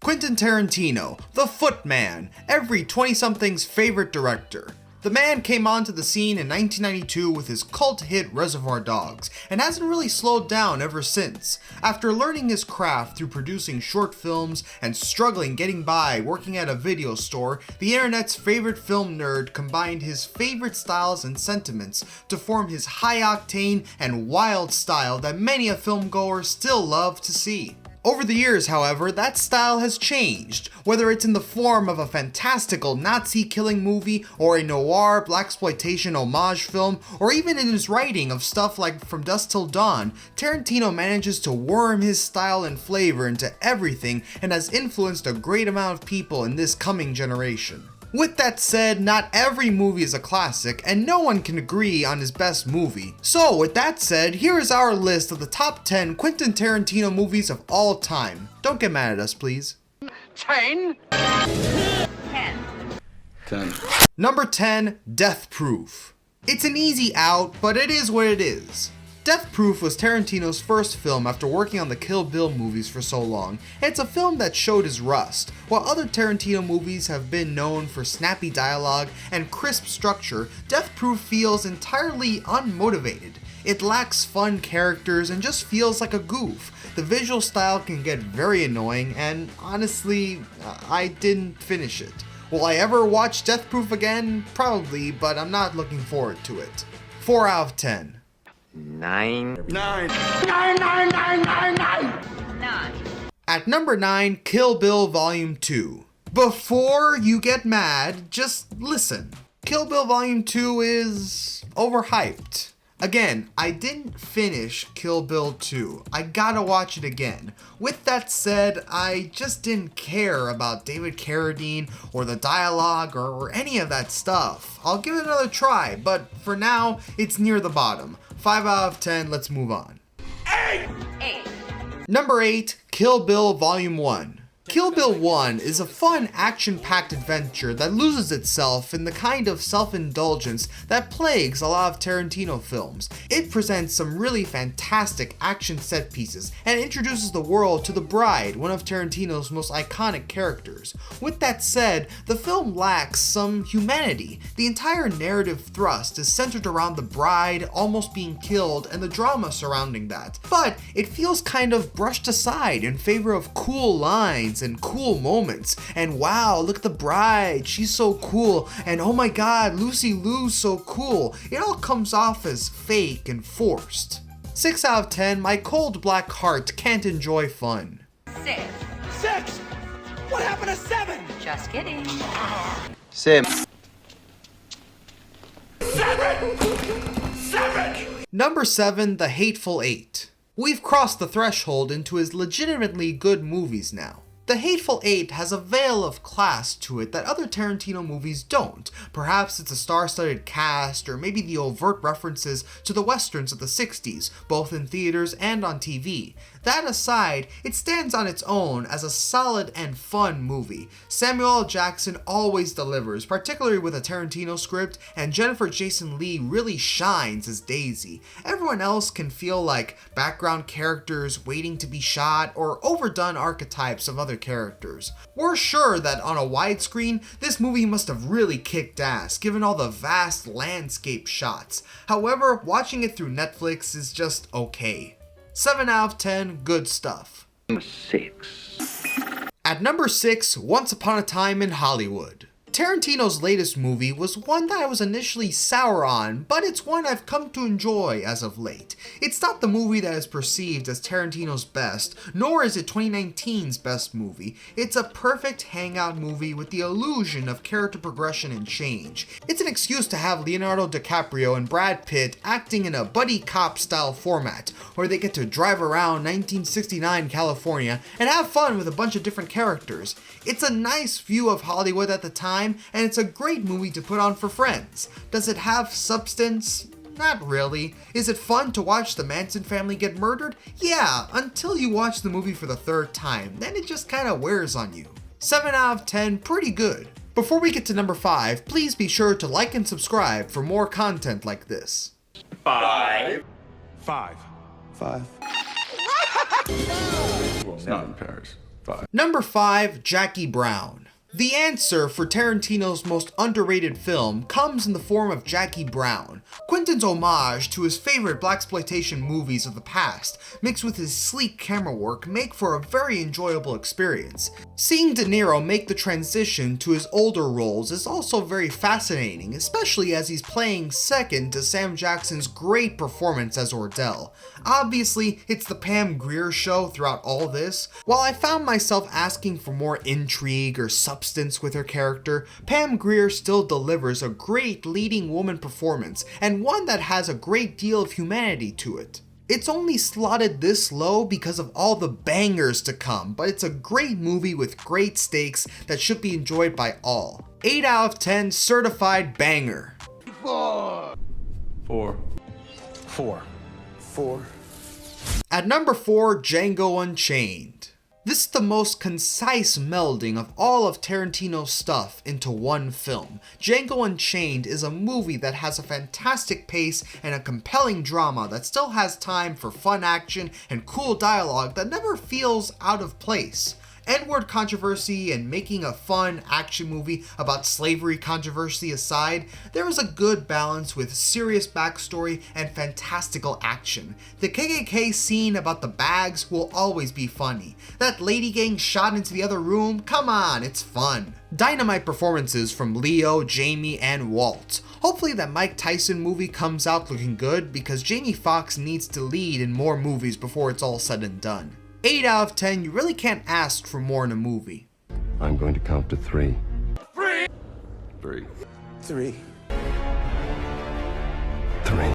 Quentin Tarantino, the Footman, every 20-something's favorite director. The man came onto the scene in 1992 with his cult hit Reservoir Dogs, and hasn't really slowed down ever since. After learning his craft through producing short films and struggling getting by working at a video store, the internet's favorite film nerd combined his favorite styles and sentiments to form his high-octane and wild style that many a filmgoer still love to see. Over the years, however, that style has changed, whether it's in the form of a fantastical Nazi-killing movie, or a noir blaxploitation homage film, or even in his writing of stuff like From Dusk Till Dawn. Tarantino manages to worm his style and flavor into everything and has influenced a great amount of people in this coming generation. With that said, not every movie is a classic, and no one can agree on his best movie. So with that said, here is our list of the top 10 Quentin Tarantino movies of all time. Don't get mad at us, please. 10. 10. Number 10, Death Proof. It's an easy out, but it is what it is. Death Proof was Tarantino's first film after working on the Kill Bill movies for so long, and it's a film that showed his rust. While other Tarantino movies have been known for snappy dialogue and crisp structure, Death Proof feels entirely unmotivated. It lacks fun characters and just feels like a goof. The visual style can get very annoying, and honestly, I didn't finish it. Will I ever watch Death Proof again? Probably, but I'm not looking forward to it. 4 out of 10. 9. 9. At number 9, Kill Bill Volume 2. Before you get mad, just listen. Kill Bill Volume 2 is overhyped. Again, I didn't finish Kill Bill 2. I gotta watch it again. With that said, I just didn't care about David Carradine or the dialogue or any of that stuff. I'll give it another try, but for now, it's near the bottom. 5 out of 10, let's move on. 8. Number 8, Kill Bill Volume 1. Kill Bill 1 is a fun, action-packed adventure that loses itself in the kind of self-indulgence that plagues a lot of Tarantino films. It presents some really fantastic action set pieces and introduces the world to the bride, one of Tarantino's most iconic characters. With that said, the film lacks some humanity. The entire narrative thrust is centered around the bride almost being killed and the drama surrounding that, but it feels kind of brushed aside in favor of cool lines and cool moments, and wow, look at the bride, she's so cool, and oh my god, Lucy Liu's so cool. It all comes off as fake and forced. 6 out of 10, my cold black heart can't enjoy fun. 6. 6. What happened to 7? Just kidding. 7. 7. Number 7, The Hateful Eight. We've crossed the threshold into his legitimately good movies now. The Hateful Eight has a veil of class to it that other Tarantino movies don't. Perhaps it's a star-studded cast, or maybe the overt references to the westerns of the 60s, both in theaters and on TV. That aside, it stands on its own as a solid and fun movie. Samuel L. Jackson always delivers, particularly with a Tarantino script, and Jennifer Jason Leigh really shines as Daisy. Everyone else can feel like background characters waiting to be shot, or overdone archetypes of other characters. We're sure that on a widescreen, this movie must have really kicked ass, given all the vast landscape shots. However, watching it through Netflix is just okay. 7 out of 10, good stuff. 6. At number 6, Once Upon a Time in Hollywood. Tarantino's latest movie was one that I was initially sour on, but it's one I've come to enjoy as of late. It's not the movie that is perceived as Tarantino's best, nor is it 2019's best movie. It's a perfect hangout movie with the illusion of character progression and change. It's an excuse to have Leonardo DiCaprio and Brad Pitt acting in a buddy cop style format, where they get to drive around 1969 California and have fun with a bunch of different characters. It's a nice view of Hollywood at the time, and it's a great movie to put on for friends. Does it have substance? Not really. Is it fun to watch the Manson family get murdered? Yeah, until you watch the movie for the third time, then it just kinda wears on you. 7 out of 10, pretty good. Before we get to number 5, please be sure to like and subscribe for more content like this. 5. 5. 5. It's not in Paris. Number 5, Jackie Brown. The answer for Tarantino's most underrated film comes in the form of Jackie Brown, Quentin's homage to his favorite blaxploitation movies of the past, mixed with his sleek camera work, make for a very enjoyable experience. Seeing De Niro make the transition to his older roles is also very fascinating, especially as he's playing second to Sam Jackson's great performance as Ordell. Obviously, it's the Pam Grier show throughout all this. While I found myself asking for more intrigue or substance with her character, Pam Grier still delivers a great leading woman performance, and one that has a great deal of humanity to it. It's only slotted this low because of all the bangers to come, but it's a great movie with great stakes that should be enjoyed by all. 8 out of 10 certified banger. 4. At number 4, Django Unchained. This is the most concise melding of all of Tarantino's stuff into one film. Django Unchained is a movie that has a fantastic pace and a compelling drama that still has time for fun action and cool dialogue that never feels out of place. N-word controversy and making a fun action movie about slavery controversy aside, there is a good balance with serious backstory and fantastical action. The KKK scene about the bags will always be funny. That lady getting shot into the other room, come on, it's fun. Dynamite performances from Leo, Jamie, and Walt. Hopefully that Mike Tyson movie comes out looking good because Jamie Foxx needs to lead in more movies before it's all said and done. 8 out of 10, you really can't ask for more in a movie. I'm going to count to 3. 3.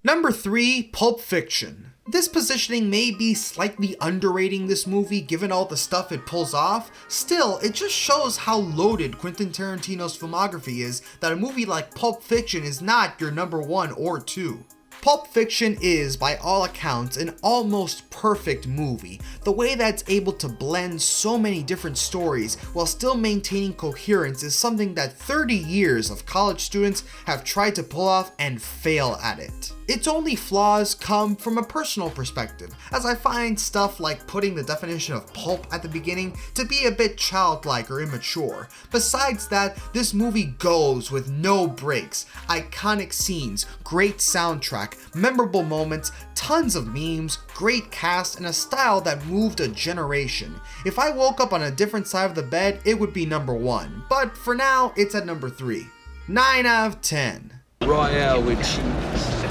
Number 3, Pulp Fiction. This positioning may be slightly underrating this movie given all the stuff it pulls off. Still, it just shows how loaded Quentin Tarantino's filmography is that a movie like Pulp Fiction is not your number 1 or 2. Pulp Fiction is, by all accounts, an almost perfect movie. The way that it's able to blend so many different stories while still maintaining coherence is something that 30 years of college students have tried to pull off and fail at it. Its only flaws come from a personal perspective, as I find stuff like putting the definition of pulp at the beginning to be a bit childlike or immature. Besides that, this movie goes with no breaks, iconic scenes, great soundtrack, memorable moments, tons of memes, great cast, and a style that moved a generation. If I woke up on a different side of the bed, it would be number 1, but for now, it's at number 3. 9 out of 10. Royale with cheese.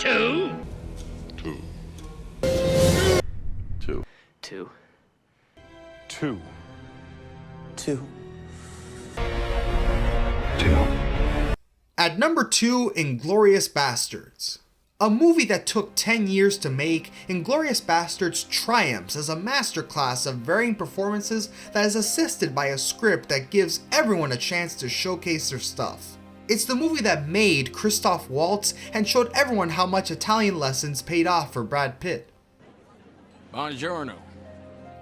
2. 2. At number 2, Inglourious Basterds. A movie that took 10 years to make, Inglourious Basterds triumphs as a masterclass of varying performances that is assisted by a script that gives everyone a chance to showcase their stuff. It's the movie that made Christoph Waltz and showed everyone how much Italian lessons paid off for Brad Pitt. Buongiorno.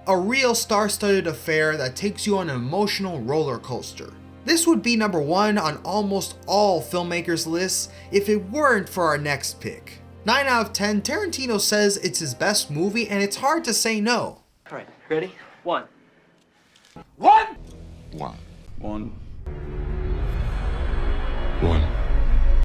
A real star-studded affair that takes you on an emotional roller coaster. This would be number 1 on almost all filmmakers' lists if it weren't for our next pick. 9 out of 10, Tarantino says it's his best movie and it's hard to say no. Alright, ready? 1. 1.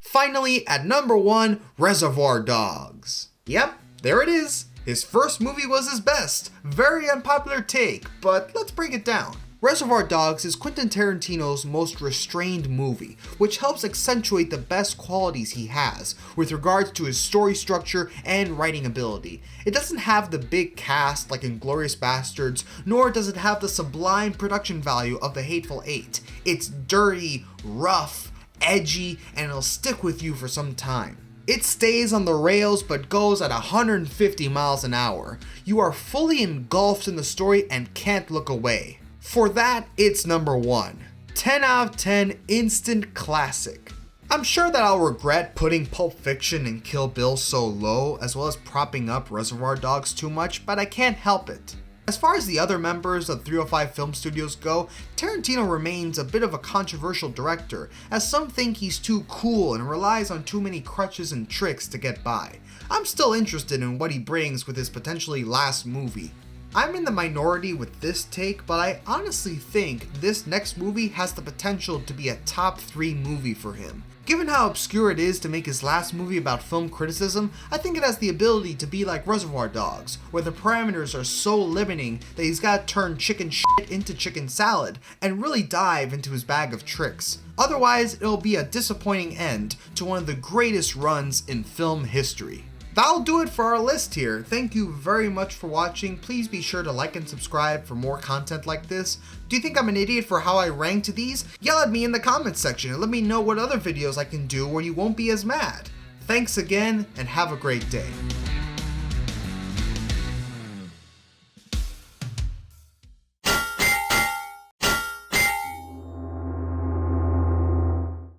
Finally, at number 1, Reservoir Dogs. Yep, there it is. His first movie was his best. Very unpopular take, but let's break it down. Reservoir Dogs is Quentin Tarantino's most restrained movie, which helps accentuate the best qualities he has with regards to his story structure and writing ability. It doesn't have the big cast like Inglourious Basterds, nor does it have the sublime production value of The Hateful Eight. It's dirty, rough, edgy, and it'll stick with you for some time. It stays on the rails but goes at 150 miles an hour. You are fully engulfed in the story and can't look away. For that, it's number 1. 10 out of 10 instant classic. I'm sure that I'll regret putting Pulp Fiction and Kill Bill so low, as well as propping up Reservoir Dogs too much, but I can't help it. As far as the other members of 305 Film Studios go, Tarantino remains a bit of a controversial director, as some think he's too cool and relies on too many crutches and tricks to get by. I'm still interested in what he brings with his potentially last movie. I'm in the minority with this take, but I honestly think this next movie has the potential to be a top 3 movie for him. Given how obscure it is to make his last movie about film criticism, I think it has the ability to be like Reservoir Dogs, where the parameters are so limiting that he's gotta turn chicken shit into chicken salad and really dive into his bag of tricks. Otherwise, it'll be a disappointing end to one of the greatest runs in film history. That'll do it for our list here. Thank you very much for watching. Please be sure to like and subscribe for more content like this. Do you think I'm an idiot for how I ranked these? Yell at me in the comments section and let me know what other videos I can do where you won't be as mad. Thanks again and have a great day.